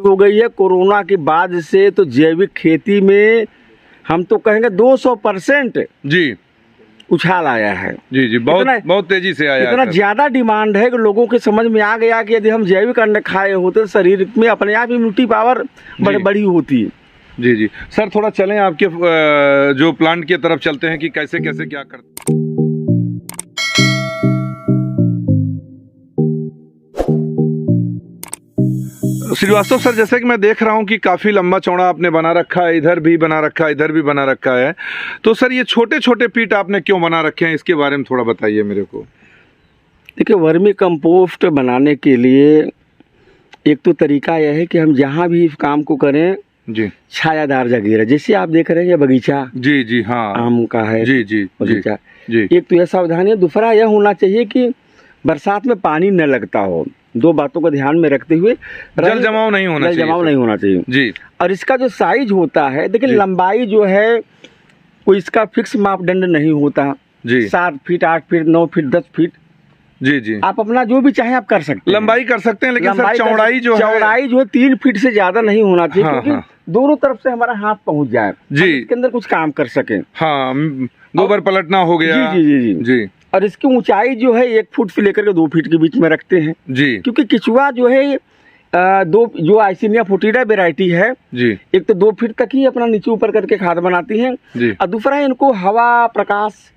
हो गई है कोरोना के बाद से, तो जैविक खेती में हम तो कहेंगे 200% जी उछाल आया है। जी जी, बहुत तेजी से आया है। इतना ज्यादा डिमांड है कि लोगों के समझ में आ गया कि यदि हम जैविक अन्न खाए होते तो शरीर में अपने आप इम्यूनिटी पावर बड़ी होती। जी जी सर, थोड़ा चलें आपके जो प्लांट की तरफ चलते हैं कि कैसे कैसे क्या करते हैं। श्रीवास्तव सर, जैसे कि मैं देख रहा हूं कि काफ़ी लंबा चौड़ा आपने बना रखा है, इधर भी बना रखा है, इधर भी बना रखा है, तो सर ये छोटे छोटे पीट आपने क्यों बना रखे हैं, इसके बारे में थोड़ा बताइए मेरे को। देखिए, वर्मी कंपोस्ट बनाने के लिए एक तो तरीका यह है कि हम जहाँ भी इस काम को करें जी, छायादार जगह रहे। जैसे आप देख रहे हैं ये बगीचा जी जी हाँ आम का है, जी जी बगीचा जी, एक तो यह सावधानी है। दूसरा यह होना चाहिए कि बरसात में पानी न लगता हो। दो बातों को ध्यान में रखते हुए जल जमाव नहीं होना चाहिए। जल जमाव नहीं होना चाहिए जी। और इसका जो साइज होता है, देखिए लंबाई जो है कोई इसका फिक्स मापदंड नहीं होता जी। 7 फीट 8 फीट 9 फीट 10 फीट जी जी, आप अपना जो भी चाहे आप कर सकते हैं, लंबाई कर सकते हैं, लेकिन सर चौड़ाई जो है 3 फीट से ज्यादा नहीं होना चाहिए। हाँ, क्योंकि हाँ। दोनों तरफ से हमारा हाथ पहुंच जाए जी, इसके अंदर कुछ काम कर सके। हाँ, गोबर पलटना हो गया। जी जी जी जी। और इसकी ऊंचाई जो है 1 फुट से लेकर के 2 फीट के बीच में रखते हैं जी, क्योंकि केचुआ जो है दो जो आइसिनिया फोर्टिडा वेराइटी है जी, एक तो 2 फीट तक ही अपना नीचे ऊपर करके खाद बनाती है जी। और दूसरा इनको हवा प्रकाश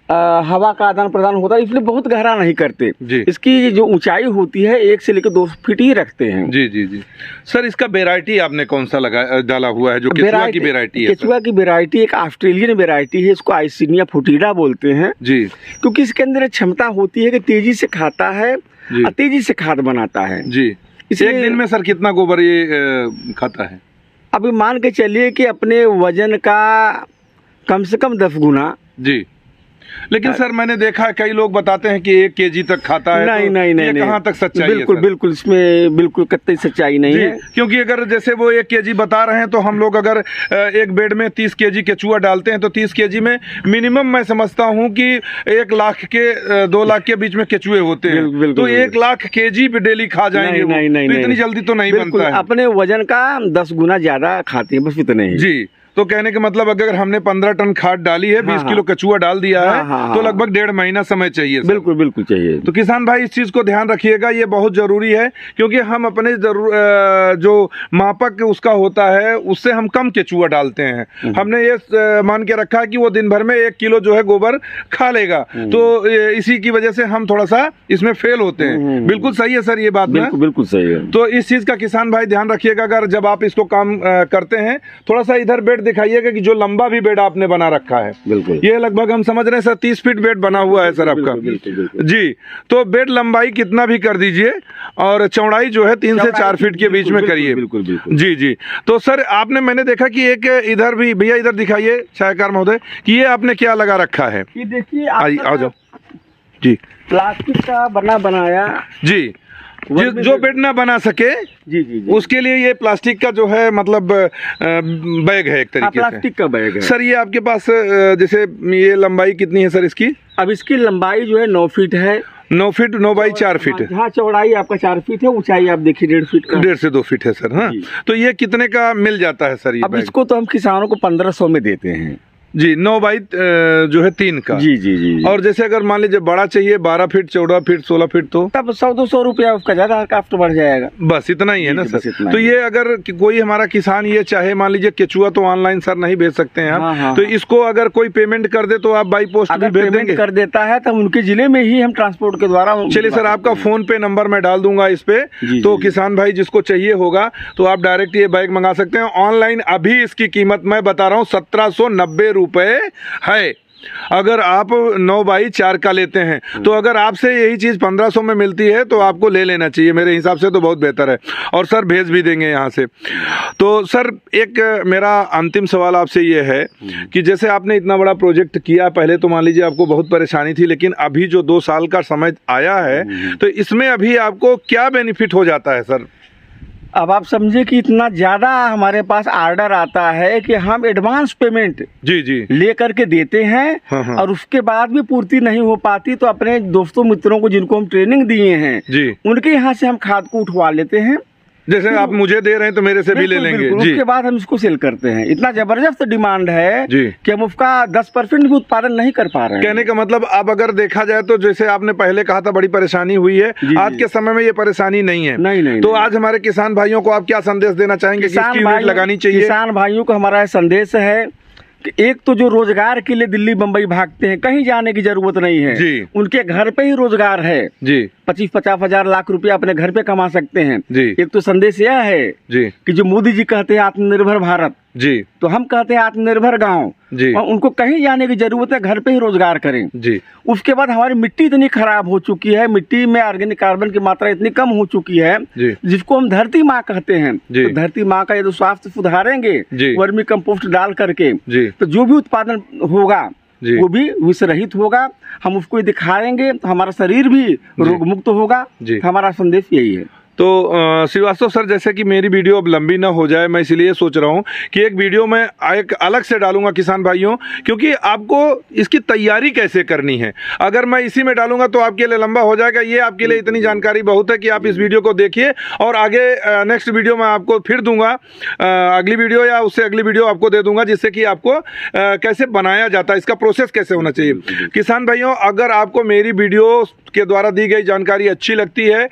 हवा का आदान प्रदान होता है, इसलिए बहुत गहरा नहीं करते जी। इसकी जो ऊंचाई होती है 1 से लेकर 2 फीट ही रखते हैं। जी जी जी सर, इसका वेराइटी आपने कौन सा डाला हुआ है जो केचुआ की वेराइटी है? केचुआ की वेराइटी एक ऑस्ट्रेलियन वेराइटी है, इसको आइसिनिया फोर्टिडा बोलते हैं जी, क्योंकि इसके अंदर क्षमता होती है कि तेजी से खाता है और तेजी से खाद बनाता है जी। एक दिन में सर कितना गोबर ये खाता है? अभी मान के चलिए कि अपने वजन का कम से कम 10 गुना जी। लेकिन सर मैंने देखा है कई लोग बताते हैं कि 1 केजी तक खाता है। नहीं तो नहीं नहीं, कहाँ तक सच्चाई बिल्कुल है? बिल्कुल इसमें बिल्कुल कतई सच्चाई नहीं है, क्योंकि अगर जैसे वो 1 केजी बता रहे हैं तो हम लोग अगर एक बेड में 30 केजी केचुआ डालते हैं तो 30 केजी में मिनिमम मैं समझता हूँ कि 1 लाख के 2 लाख के बीच में केचुए होते हैं, तो 1 लाख केजी पे डेली खा जाएंगे। नहीं, इतनी जल्दी तो नहीं बनता है। अपने वजन का 10 गुना ज्यादा खाते हैं, बस इतने ही जी। तो कहने का मतलब अगर हमने 15 टन खाद डाली है, 20 किलो कचुआ डाल दिया है, तो लगभग 1.5 महीना समय चाहिए। बिल्कुल बिल्कुल चाहिए। तो किसान भाई इस चीज को ध्यान रखिएगा, ये बहुत जरूरी है, क्योंकि हम अपने जो मापक उसका होता है उससे हम कम केचुआ डालते हैं। हमने ये मान के रखा है कि वो दिन भर में 1 किलो जो है गोबर खा लेगा, तो इसी की वजह से हम थोड़ा सा इसमें फेल होते हैं। बिल्कुल सही है सर, ये बात बिल्कुल सही है। तो इस चीज का किसान भाई ध्यान रखिएगा, अगर जब आप इसको काम करते हैं। थोड़ा सा इधर बेड दिखाइएगा कि जो लंबा भी बेड आपने बना रखा है, बिल्कुल ये लगभग हम समझ रहे हैं सर 30 फीट बेड बना हुआ है सर आपका। जी, तो बेड लंबाई कितना भी कर दीजिए और चौड़ाई जो है 3 से 4 फीट के बीच में करिए। बिल्कुल जी जी। तो सर आपने मैंने देखा कि एक इधर भी, भैया इधर दिखाइए छायाकार महोदय, कि ये आपने क्या लगा रखा है? ये देखिए, आ जाओ जी। प्लास्टिक का बनाया जी, जो बेड ना बना सके जी जी जी, उसके लिए ये प्लास्टिक का जो है मतलब बैग है एक तरीके से। प्लास्टिक का बैग है सर। ये आपके पास जैसे ये लंबाई कितनी है सर इसकी? अब इसकी लंबाई जो है 9 फीट है। 9 फीट 9 बाई 4 फीट है। हाँ, चौड़ाई आपका 4 फीट है, ऊंचाई आप देखिए 1.5 फीट का, 1.5 से 2 फीट है सर। हाँ, तो ये कितने का मिल जाता है सर ये अब बैग? इसको तो हम किसानों को 1500 में देते हैं जी। 9 बाई जो है 3 का। जी जी जी। और जैसे अगर मान लीजिए बड़ा चाहिए 12 फीट 14 फीट 16 फीट, तो तब 100-200 रुपया उसका ज्यादा कास्ट बढ़ जाएगा। बस इतना ही है ना सर। तो ये अगर कोई हमारा किसान ये चाहे, मान लीजिए केचुआ तो ऑनलाइन सर नहीं भेज सकते हैं हम, तो इसको अगर कोई पेमेंट कर दे तो आप बाई पोस्ट भी भेज देंगे? कर देता है तो उनके जिले में ही हम ट्रांसपोर्ट के द्वारा। चलिए सर, आपका फोन पे नंबर मैं डाल दूंगा इस पे, तो किसान भाई जिसको चाहिए होगा तो आप डायरेक्ट ये बैग मंगा सकते हैं ऑनलाइन। अभी इसकी कीमत मैं बता रहा हूँ 1790 रुपए है। अगर आप 9 बाई 4 का लेते हैं तो अगर आपसे यही चीज़ 1500 में मिलती है तो आपको ले लेना चाहिए, मेरे हिसाब से तो बहुत बेहतर है। और सर भेज भी देंगे यहाँ से। तो सर एक मेरा अंतिम सवाल आपसे ये है कि जैसे आपने इतना बड़ा प्रोजेक्ट किया, पहले तो मान लीजिए आपको बहुत परेशानी थी, लेकिन अभी जो 2 साल का समय आया है तो इसमें अभी आपको क्या बेनिफिट हो जाता है सर? अब आप समझे कि इतना ज़्यादा हमारे पास ऑर्डर आता है कि हम एडवांस पेमेंट जी जी ले करके देते हैं। हाँ। और उसके बाद भी पूर्ति नहीं हो पाती तो अपने दोस्तों मित्रों को जिनको हम ट्रेनिंग दिए हैं जी, उनके यहाँ से हम खाद को उठवा लेते हैं जैसे आप मुझे दे रहे हैं तो मेरे से भी ले लेंगे जी। उसके बाद हम इसको सेल करते हैं। इतना जबरदस्त डिमांड है जी कि हम उसका 10% भी उत्पादन नहीं कर पा रहे हैं। कहने का मतलब अब अगर देखा जाए तो जैसे आपने पहले कहा था बड़ी परेशानी हुई है, आज के समय में ये परेशानी नहीं है। नहीं। तो आज हमारे किसान भाइयों को आप क्या संदेश देना चाहेंगे? किसकी यूनिट लगानी चाहिए? किसान भाइयों को हमारा संदेश है कि एक तो जो रोजगार के लिए दिल्ली बम्बई भागते हैं, कहीं जाने की जरूरत नहीं है जी। उनके घर पे ही रोजगार है जी। 25-50 हजार लाख रुपया अपने घर पे कमा सकते हैं जी। एक तो संदेश यह है जी कि जो मोदी जी कहते हैं आत्मनिर्भर भारत, जी, तो हम कहते हैं आत्मनिर्भर गांव जी। और उनको कहीं जाने की जरूरत है, घर पे ही रोजगार करें जी। उसके बाद हमारी मिट्टी इतनी खराब हो चुकी है, मिट्टी में ऑर्गेनिक कार्बन की मात्रा इतनी कम हो चुकी है जी। जिसको हम धरती माँ कहते हैं। जी। तो धरती माँ का यदि स्वास्थ्य सुधारेंगे जी। वर्मी कंपोस्ट डाल करके जी। तो जो भी उत्पादन होगा जी। वो भी विष रहित होगा। हम उसको दिखाएंगे तो हमारा शरीर भी रोग मुक्त होगा। जी। हमारा संदेश यही है। तो श्रीवास्तव सर, जैसे कि मेरी वीडियो अब लंबी ना हो जाए, मैं इसलिए सोच रहा हूँ कि एक वीडियो मैं एक अलग से डालूंगा किसान भाइयों, क्योंकि आपको इसकी तैयारी कैसे करनी है। अगर मैं इसी में डालूंगा तो आपके लिए लंबा हो जाएगा। ये आपके लिए इतनी जानकारी बहुत है कि आप इस वीडियो को देखिए और आगे नेक्स्ट वीडियो मैं आपको फिर दूंगा, अगली वीडियो या उससे अगली वीडियो आपको दे दूंगा, जिससे कि आपको कैसे बनाया जाता है, इसका प्रोसेस कैसे होना चाहिए। किसान भाइयों, अगर आपको मेरी वीडियो के द्वारा दी गई जानकारी अच्छी लगती है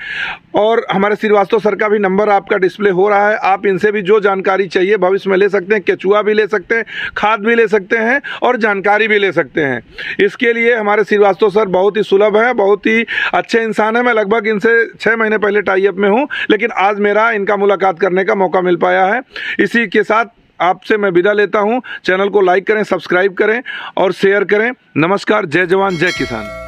और हमारे श्रीवास्तव सर का भी नंबर आपका डिस्प्ले हो रहा है, आप इनसे भी जो जानकारी चाहिए भविष्य में ले सकते हैं। केचुआ भी ले सकते हैं, खाद भी ले सकते हैं और जानकारी भी ले सकते हैं। इसके लिए हमारे श्रीवास्तव सर बहुत ही सुलभ है, बहुत ही अच्छे इंसान है। मैं लगभग इनसे 6 महीने पहले टाई अप में हूँ, लेकिन आज मेरा इनका मुलाकात करने का मौका मिल पाया है। इसी के साथ आपसे मैं विदा लेता हूँ। चैनल को लाइक करें, सब्सक्राइब करें और शेयर करें। नमस्कार, जय जवान जय किसान।